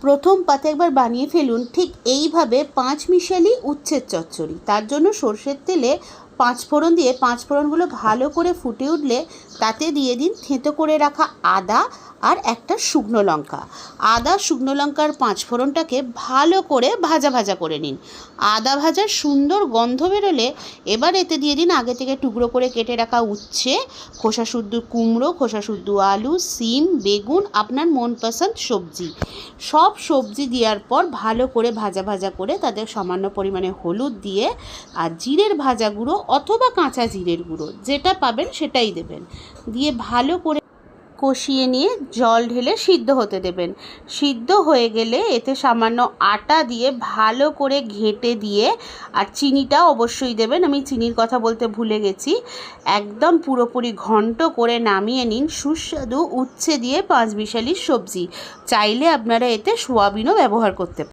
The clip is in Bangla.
প্রথম পাতে একবার বানিয়ে ফেলুন ঠিক এইভাবে পাঁচমিশালি উচ্ছের চচ্চড়ি। তার জন্য সর্ষের তেলে পাঁচফোড়ন দিয়ে পাঁচফোড়নগুলো ভালো করে ফুটে উঠলে তাতে দিয়ে দিন থেঁতো করে রাখা আদা আর একটা শুকনো লঙ্কা। আদা শুকনো লঙ্কার পাঁচফোড়নটাকে ভালো করে ভাজা ভাজা করে নিন। আদা ভাজার সুন্দর গন্ধ বেরোলে এবার এতে দিয়ে দিন আগে থেকে টুকরো করে কেটে রাখা উচ্ছে, খোসা শুদ্ধ কুমড়ো, খোসা শুদ্ধ আলু, সিম, বেগুন, আপনার মনপসন্দ সবজি। সব সবজি দেওয়ার পর ভালো করে ভাজা ভাজা করে তাদের সামান্য পরিমাণে হলুদ দিয়ে আর জিরের ভাজা গুঁড়ো অথবা কাঁচা জিরের গুঁড়ো যেটা পাবেন সেটাই দেবেন, দিয়ে ভালো করে কষিয়ে নিয়ে জল ঢেলে সিদ্ধ হতে দেবেন। সিদ্ধ হয়ে গেলে এতে সামান্য আটা দিয়ে ভালো করে ঘেঁটে দিয়ে আর চিনিটা অবশ্যই দেবেন, আমি চিনির কথা বলতে ভুলে গেছি, একদম পুরোপুরি ঘন্ট করে নামিয়ে নিন সুস্বাদু উচ্ছে দিয়ে পাঁচমিশালি সবজি। চাইলে আপনারা এতে সোয়াবিনও ব্যবহার করতে পারেন।